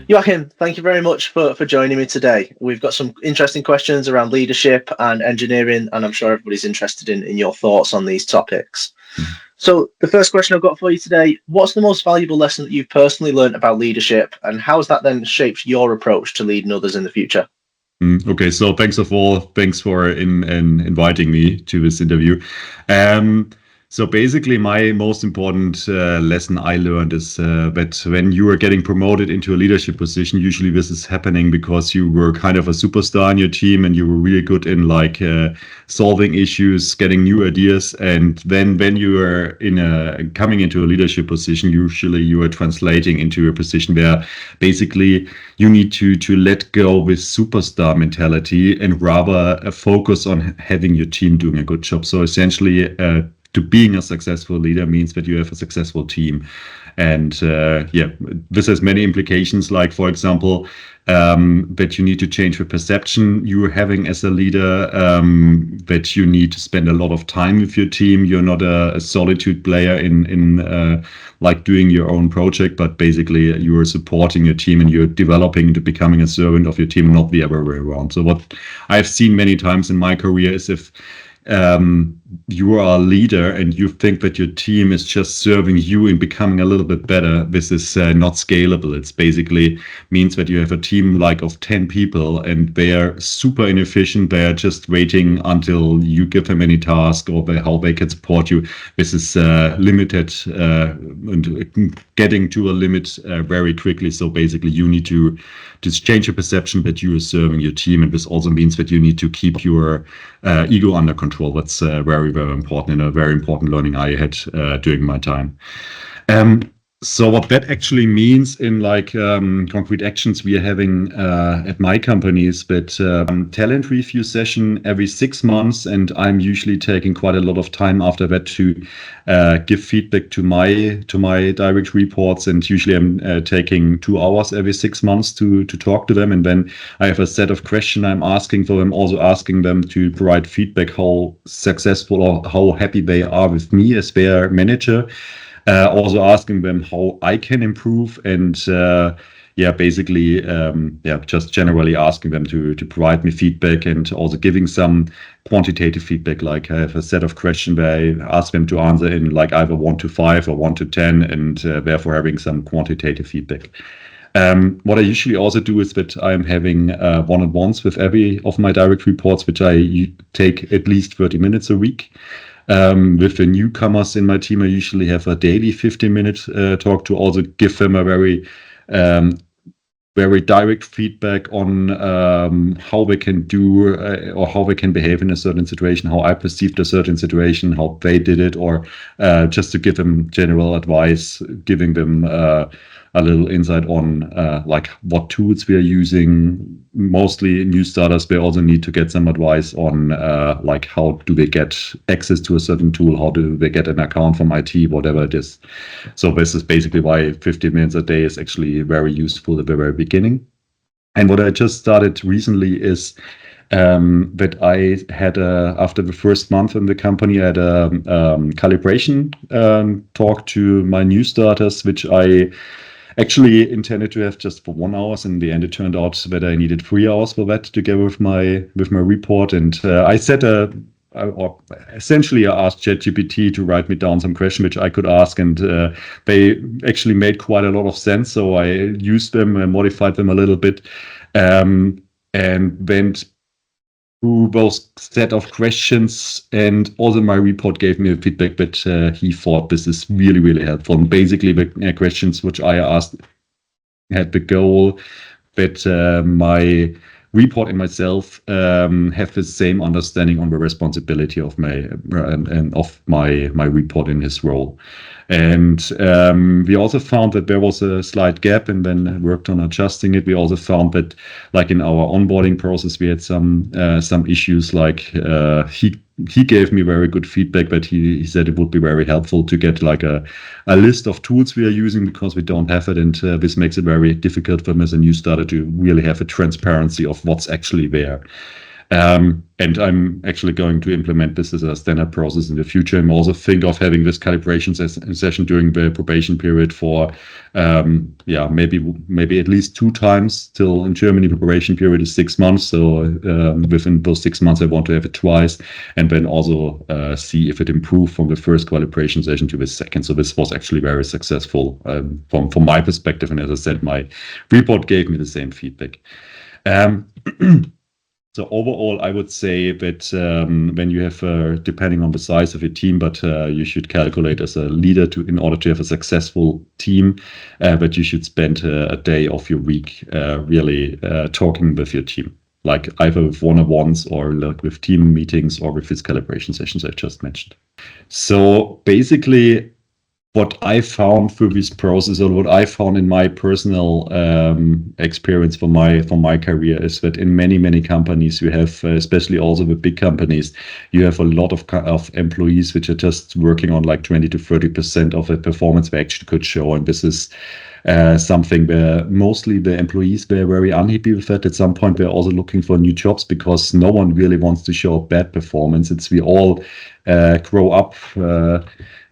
Joachim, thank you very much for joining me today. We've got some interesting questions around leadership and engineering, and I'm sure everybody's interested in your thoughts on these topics. So the first question I've got for you today, what's the most valuable lesson that you've personally learned about leadership, and how has that then shaped your approach to leading others in the future? Okay, so thanks for inviting me to this interview. So basically, my most important lesson I learned is that when you are getting promoted into a leadership position, usually this is happening because you were kind of a superstar in your team and you were really good in solving issues, getting new ideas, and then when you are coming into a leadership position, usually you are translating into a position where basically you need to let go with superstar mentality and rather focus on having your team doing a good job. So essentially, to being a successful leader means that you have a successful team. And this has many implications, like, for example, that you need to change the perception you're having as a leader, that you need to spend a lot of time with your team. You're not a solitude player in doing your own project, but basically you are supporting your team and you're developing into becoming a servant of your team, not the other way around. So what I've seen many times in my career is if you are a leader and you think that your team is just serving you and becoming a little bit better, this is not scalable. It's basically means that you have a team of 10 people and they are super inefficient. They are just waiting until you give them any task or how they can support you. This is limited and getting to a limit very quickly. So basically you need to change your perception that you are serving your team. And this also means that you need to keep your ego under control. That's very, very important, and a very important learning I had during my time. So what that actually means in concrete actions we are having at my company is that talent review session every 6 months, and I'm usually taking quite a lot of time after that to give feedback to my direct reports, and usually I'm taking 2 hours every 6 months to talk to them, and then I have a set of questions I'm asking for them, also asking them to provide feedback how successful or how happy they are with me as their manager. Also asking them how I can improve, and basically just generally asking them to provide me feedback, and also giving some quantitative feedback. Like I have a set of questions where I ask them to answer in either 1 to 5 or 1 to 10, and therefore having some quantitative feedback. What I usually also do is that I'm having one-on-ones with every of my direct reports, which I take at least 30 minutes a week. With the newcomers in my team, I usually have a daily 15-minute talk to also give them a very direct feedback on how they can do or how they can behave in a certain situation, how I perceived a certain situation, how they did it, or just to give them general advice, giving them a little insight on what tools we are using. Mostly new starters, they also need to get some advice on how do they get access to a certain tool, how do they get an account from IT, whatever it is. So this is basically why 15 minutes a day is actually very useful at the very beginning. And what I just started recently is that I had after the first month in the company, I had a calibration talk to my new starters, which I actually intended to have just for 1 hour. In the end, it turned out that I needed 3 hours for that together with my report. And I said, essentially, I asked ChatGPT to write me down some questions which I could ask, and they actually made quite a lot of sense. So I used them and modified them a little bit, and went through those set of questions, and also my report gave me a feedback that he thought this is really, really helpful. And basically, the questions which I asked had the goal that my report and myself have the same understanding on the responsibility of my report in his role. And we also found that there was a slight gap, and then worked on adjusting it. We also found that, in our onboarding process, we had some issues. He gave me very good feedback, but he said it would be very helpful to get a list of tools we are using, because we don't have it, and this makes it very difficult for me as a new starter to really have a transparency of what's actually there. And I'm actually going to implement this as a standard process in the future. I'm also think of having this calibration session during the probation period for, maybe at least 2 times. Till in Germany, probation period is 6 months. So within those 6 months, I want to have it twice, and then also see if it improved from the first calibration session to the second. So this was actually very successful from my perspective. And as I said, my report gave me the same feedback. So overall, I would say that when you have, depending on the size of your team, but you should calculate as a leader in order to have a successful team, that you should spend a day of your week really talking with your team, like either with one-on-ones or like with team meetings or with these calibration sessions I just mentioned. So basically, what I found through this process, or what I found in my personal experience from my career, is that in many companies you have, especially also with big companies, you have a lot of employees which are just working on like 20 to 30% of the performance they actually could show, and this is something where mostly the employees were very unhappy with that. At some point, they're also looking for new jobs because no one really wants to show bad performance. We all grow up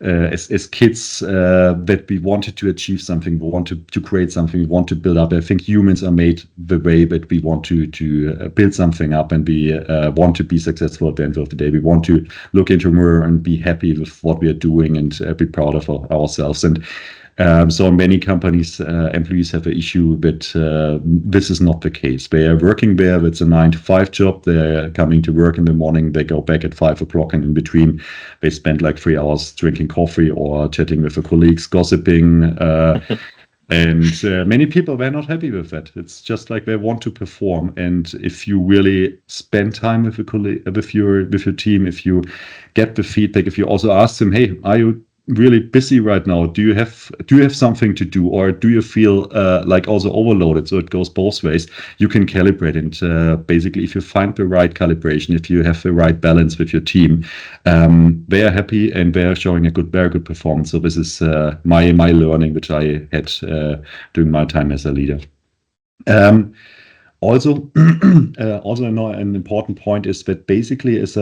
as kids that we wanted to achieve something, we want to create something, we want to build up. I think humans are made the way that we want to build something up, and we want to be successful at the end of the day. We want to look into a mirror and be happy with what we are doing and be proud of ourselves. And so in many companies, employees have an issue that this is not the case. They are working there. It's a 9 to 5 job. They're coming to work in the morning. They go back at 5 o'clock, and in between, they spend like 3 hours drinking coffee or chatting with their colleagues, gossiping. And many people were not happy with that. It's just like they want to perform. And if you really spend time with with your team, if you get the feedback, if you also ask them, "Hey, are you really busy right now? Do you have something to do, or do you feel like also overloaded?" So it goes both ways. You can calibrate, and basically, if you find the right calibration, if you have the right balance with your team, they are happy and they are showing a very good performance. So this is my learning, which I had during my time as a leader. Also, I know an important point is that basically as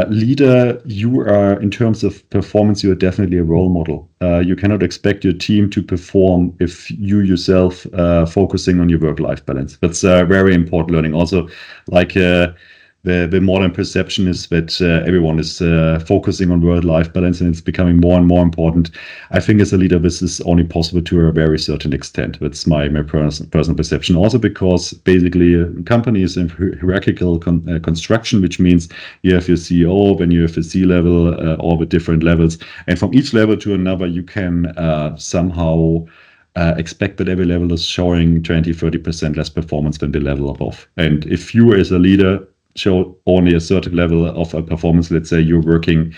leader, you are, in terms of performance, you are definitely a role model. You cannot expect your team to perform if you yourself focusing on your work-life balance. That's a very important learning. Also, like the modern perception is that everyone is focusing on work-life balance, and it's becoming more and more important. I think as a leader, this is only possible to a very certain extent. That's my personal perception. Also because basically a company is in hierarchical construction, which means you have your CEO, then you have the C-level, all the different levels. And from each level to another, you can somehow expect that every level is showing 20-30% less performance than the level above. And if you as a leader show only a certain level of a performance, let's say you're working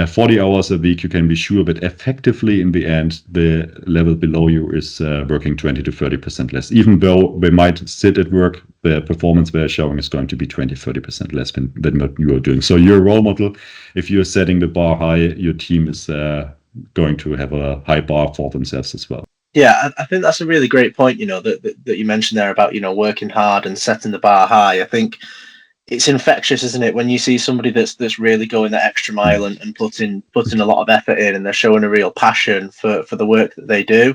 40 hours a week, you can be sure that effectively in the end, the level below you is working 20-30% less. Even though they might sit at work, the performance they're showing is going to be 20-30% less than what you are doing. So you're a role model. If you're setting the bar high, your team is going to have a high bar for themselves as well. Yeah, I think that's a really great point, that you mentioned there about, working hard and setting the bar high. I think it's infectious, isn't it, when you see somebody that's really going that extra mile and putting a lot of effort in, and they're showing a real passion for the work that they do.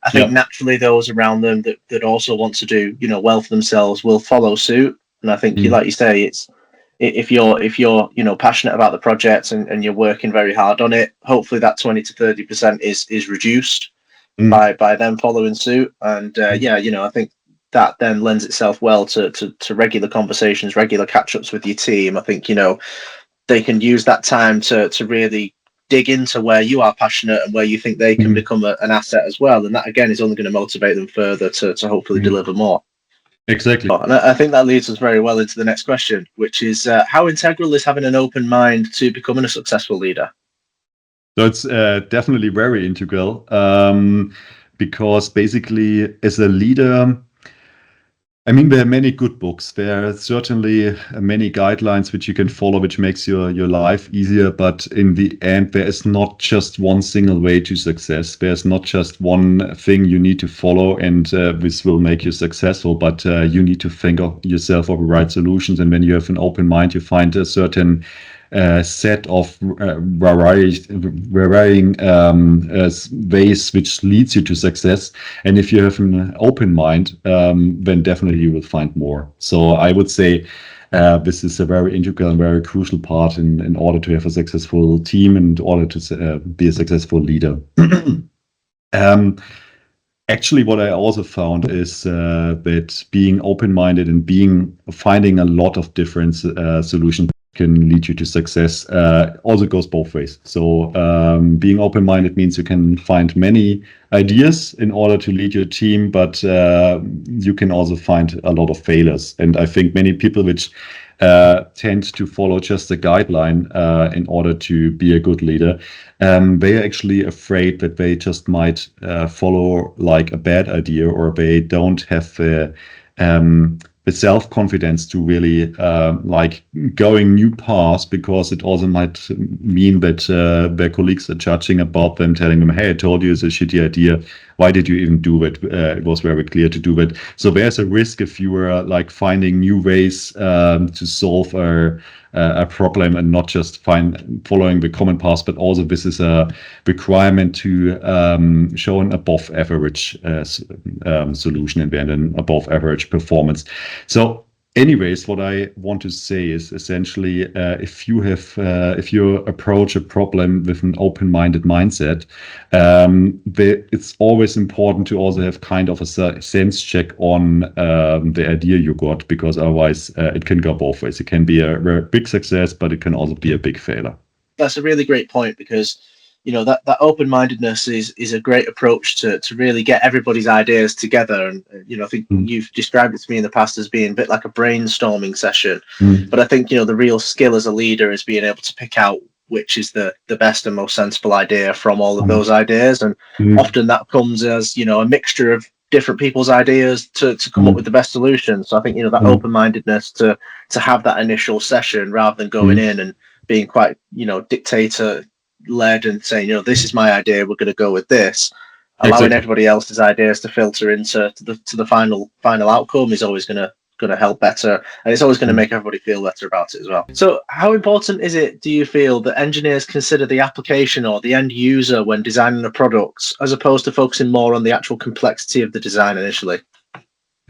I think naturally those around them that also want to do, well for themselves will follow suit. And I think like you say, it's if you're passionate about the project and you're working very hard on it, hopefully that 20-30% is reduced by them following suit. And I think that then lends itself well to regular conversations, regular catch-ups with your team. I think, they can use that time to really dig into where you are passionate and where you think they can become an asset as well. And that, again, is only going to motivate them further to hopefully deliver more. Exactly. And I think that leads us very well into the next question, which is how integral is having an open mind to becoming a successful leader? So it's definitely very integral because basically as a leader, I mean, there are many good books. There are certainly many guidelines which you can follow, which makes your life easier. But in the end, there is not just one single way to success. There's not just one thing you need to follow, and this will make you successful. But you need to think of yourself of the right solutions. And when you have an open mind, you find a certain set of varying ways which leads you to success. And if you have an open mind, then definitely you will find more. So I would say this is a very integral and very crucial part in order to have a successful team and in order to be a successful leader. Actually, what I also found is that being open-minded and finding a lot of different solutions can lead you to success also goes both ways. So being open-minded means you can find many ideas in order to lead your team, but you can also find a lot of failures. And I think many people which tend to follow just a guideline in order to be a good leader, they are actually afraid that they just might follow like a bad idea, or they don't have the self-confidence to really like going new paths, because it also might mean that their colleagues are judging about them, telling them, hey, I told you it's a shitty idea. Why did you even do it? It was very clear to do it. So there's a risk if you are like finding new ways to solve a problem and not just following the common path, but also this is a requirement to show an above average solution in the end, an above average performance. So anyways, what I want to say is essentially if you approach a problem with an open-minded mindset, it's always important to also have kind of a sense check on the idea you got, because otherwise it can go both ways. It can be a very big success, but it can also be a big failure. That's a really great point, because that open-mindedness is a great approach to really get everybody's ideas together. And I think you've described it to me in the past as being a bit like a brainstorming session. But I think the real skill as a leader is being able to pick out which is the best and most sensible idea from all of those ideas. And often that comes as a mixture of different people's ideas to come up with the best solution. So I think that open-mindedness to have that initial session, rather than going in and being quite dictator led and saying, this is my idea, we're going to go with this, allowing everybody else's ideas to filter into the final outcome is always going to help better, and it's always going to make everybody feel better about it as well. So how important is it, do you feel, that engineers consider the application or the end user when designing a product, as opposed to focusing more on the actual complexity of the design initially?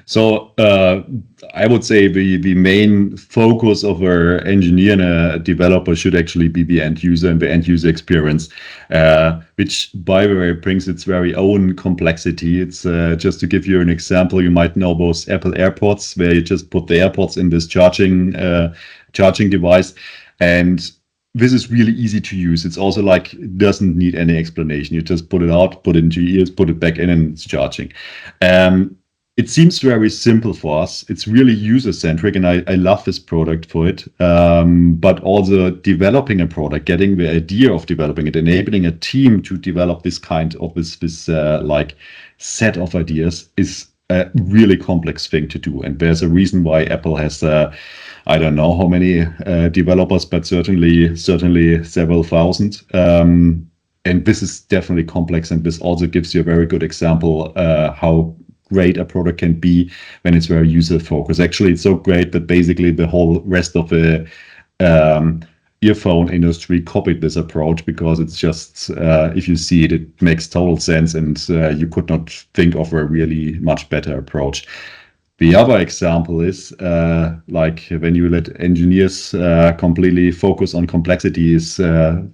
So I would say the main focus of our engineer and a developer should actually be the end user and the end user experience, which, by the way, brings its very own complexity. It's just to give you an example, you might know those Apple AirPods, where you just put the AirPods in this charging device, and this is really easy to use. It's also like, it doesn't need any explanation. You just put it out, put it into your ears, put it back in, and it's charging. It seems very simple for us. It's really user-centric, and I love this product for it. But also developing a product, getting the idea of developing it, enabling a team to develop this kind of this like set of ideas is a really complex thing to do. And there's a reason why Apple has I don't know how many developers, but certainly several thousand. And this is definitely complex, and this also gives you a very good example how great a product can be when it's very user focused. Actually, it's so great that basically the whole rest of the earphone industry copied this approach, because it's just if you see it, it makes total sense, and you could not think of a really much better approach. The other example is like when you let engineers completely focus on complexity is,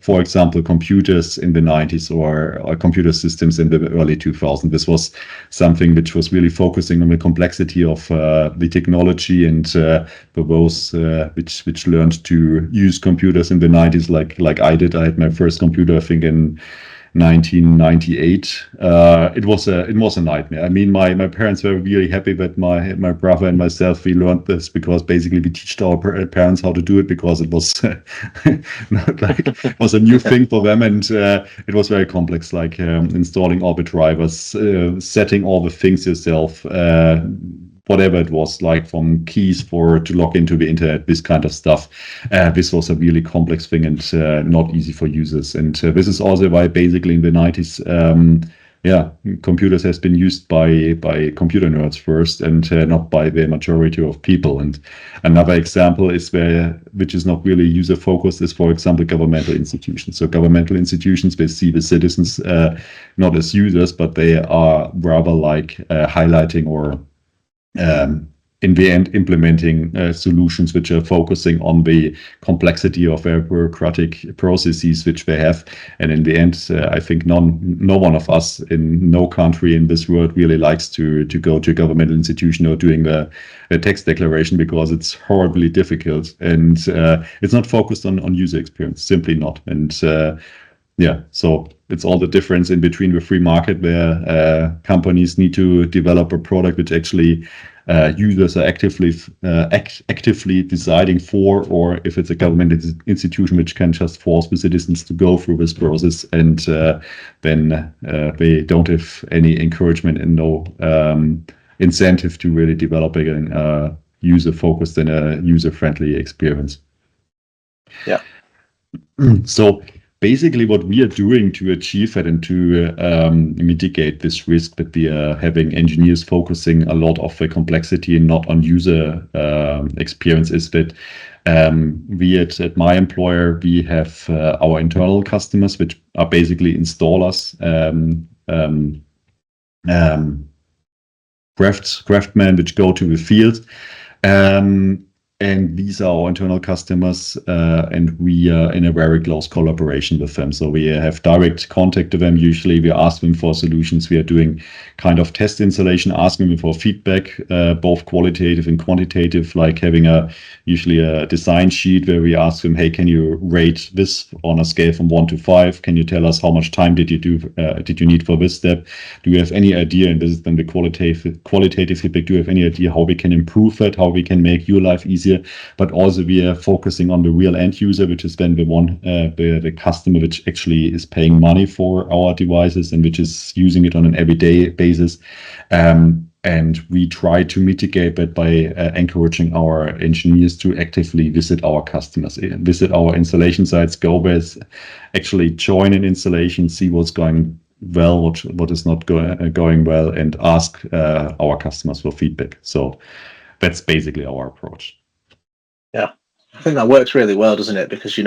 for example, computers in the 90s or computer systems in the early 2000s. This was something which was really focusing on the complexity of the technology, and for those which learned to use computers in the 90s, like I did. I had my first computer, I think, in 1998. It was a nightmare. I mean, my parents were really happy that my brother and myself, we learned this, because basically we taught our parents how to do it, because it was not like it was a new thing for them, and it was very complex, like installing all the drivers, setting all the things yourself, whatever it was, like from keys to log into the internet, this kind of stuff. This was a really complex thing and not easy for users. And this is also why basically in the 90s, computers has been used by computer nerds first and not by the majority of people. And another example is which is not really user focused, is for example governmental institutions. So governmental institutions, they see the citizens not as users, but they are rather like highlighting or in the end implementing solutions which are focusing on the complexity of their bureaucratic processes which they have. And in the end, I think no one of us in no country in this world really likes to go to a governmental institution or doing the tax declaration, because it's horribly difficult and it's not focused on user experience, simply not. And so it's all the difference in between the free market, where companies need to develop a product which actually users are actively deciding for, or if it's a government institution which can just force the citizens to go through this process, and then they don't have any encouragement and no incentive to really develop a user-focused and a user-friendly experience. Yeah. So basically what we are doing to achieve that and to mitigate this risk that we are having engineers focusing a lot of the complexity and not on user experience is that we at my employer, we have our internal customers, which are basically installers, craftsmen which go to the field. And these are our internal customers, and we are in a very close collaboration with them. So we have direct contact with them. Usually we ask them for solutions. We are doing kind of test installation, asking them for feedback, both qualitative and quantitative, like having usually a design sheet where we ask them, hey, can you rate this on a scale from 1 to 5? Can you tell us how much time did you need for this step? Do you have any idea, and this is then the qualitative feedback, do you have any idea how we can improve it, how we can make your life easier? But also we are focusing on the real end user, which is then the customer which actually is paying money for our devices and which is using it on an everyday basis. And we try to mitigate that by encouraging our engineers to actively visit our customers, visit our installation sites, go there, actually join an installation, see what's going well, what is not going well, and ask our customers for feedback. So that's basically our approach. Yeah, I think that works really well, doesn't it? Because,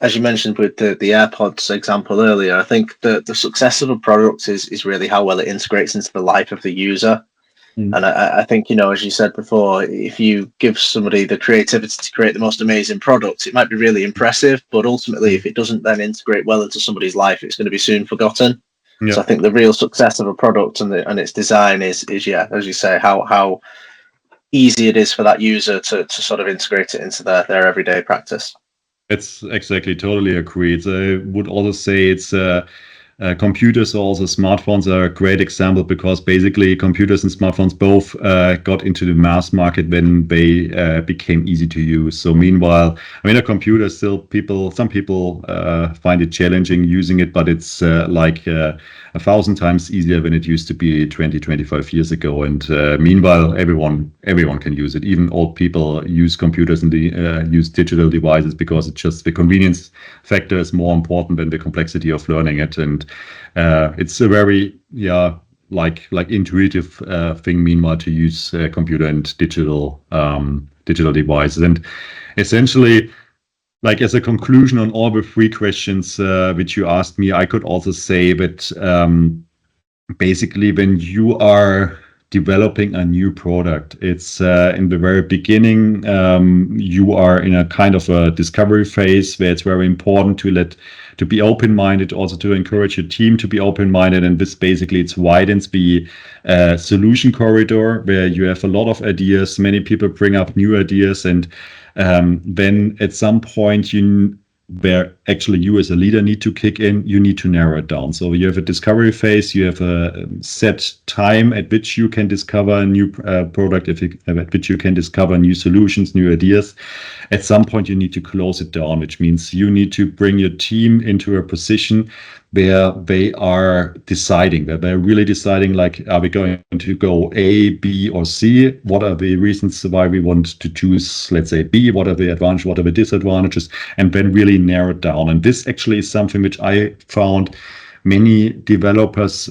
as you mentioned with the AirPods example earlier, I think the success of a product is really how well it integrates into the life of the user. And I think, as you said before, if you give somebody the creativity to create the most amazing products, it might be really impressive, but ultimately, if it doesn't then integrate well into somebody's life, it's going to be soon forgotten. Yeah. So I think the real success of a product and its design is as you say, how easy it is for that user to sort of integrate it into their everyday practice. It's exactly, totally agreed. I would also say it's computers or also smartphones are a great example, because basically computers and smartphones both got into the mass market when they became easy to use. So meanwhile, a computer still some people find it challenging using it, but it's like 1,000 times easier than it used to be 20-25 years ago. And meanwhile, everyone can use it. Even old people use computers and use digital devices, because it's just the convenience factor is more important than the complexity of learning it. And it's a very like intuitive thing meanwhile to use computer and digital devices. And essentially, like as a conclusion on all the three questions which you asked me, I could also say that basically when you are developing a new product, it's in the very beginning, you are in a kind of a discovery phase where it's very important to be open-minded, also to encourage your team to be open-minded. And this basically, it widens the solution corridor, where you have a lot of ideas. Many people bring up new ideas, and then at some point where actually you as a leader need to kick in, you need to narrow it down. So you have a discovery phase, you have a set time at which you can discover a new product, at which you can discover new solutions, new ideas. At some point you need to close it down, which means you need to bring your team into a position where they are deciding, where they're really deciding, like, are we going to go A, B, or C? What are the reasons why we want to choose, let's say, B? What are the advantages? What are the disadvantages? And then really narrow it down. And this actually is something which I found many developers,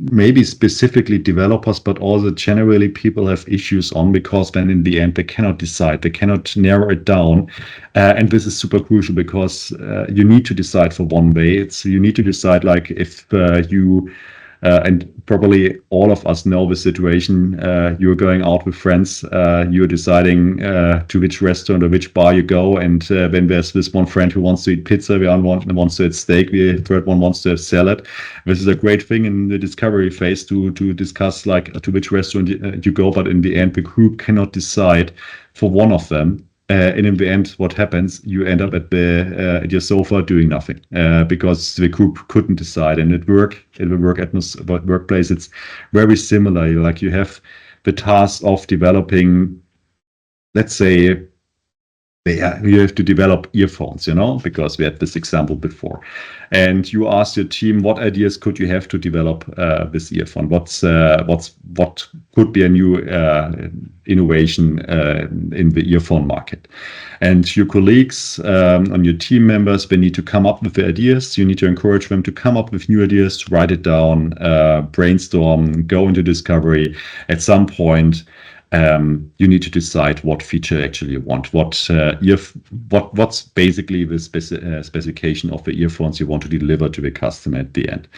maybe specifically developers, but also generally people have issues on, because then in the end they cannot decide, they cannot narrow it down. And this is super crucial, because you need to decide for one way. You need to decide, like, if you and probably all of us know the situation. You're going out with friends. You're deciding to which restaurant or which bar you go. And then there's this one friend who wants to eat pizza. The other one wants to eat steak. The third one wants to have salad. This is a great thing in the discovery phase to discuss, like, to which restaurant you go. But in the end, the group cannot decide for one of them. And in the end, what happens? You end up at your sofa doing nothing, because the group couldn't decide. And in the workplace, it's very similar. Like, you have the task of developing, let's say, you have to develop earphones, because we had this example before. And you ask your team, what ideas could you have to develop this earphone? What could be a new innovation in the earphone market? And your colleagues and your team members, they need to come up with the ideas. You need to encourage them to come up with new ideas, write it down, brainstorm, go into discovery. At some point, you need to decide what feature actually you want. What's basically the specification of the earphones you want to deliver to the customer at the end.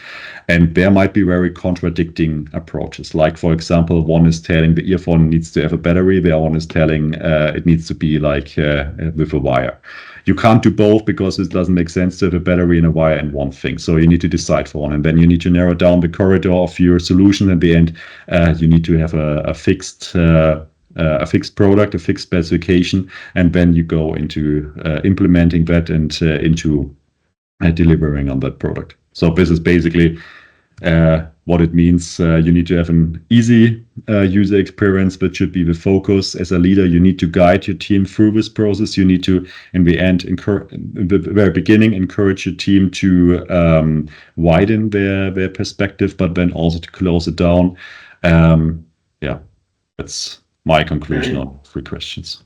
And there might be very contradicting approaches. Like, for example, one is telling the earphone needs to have a battery. The other one is telling it needs to be like with a wire. You can't do both, because it doesn't make sense to have a battery and a wire in one thing. So you need to decide for one, and then you need to narrow down the corridor of your solution. At the end, you need to have a fixed product, a fixed specification, and then you go into implementing that and into delivering on that product. So this is basically what it means. You need to have an easy user experience that should be the focus. As a leader, you need to guide your team through this process. You need to, in the end, in the very beginning, encourage your team to widen their perspective, but then also to close it down. That's my conclusion on 3 questions.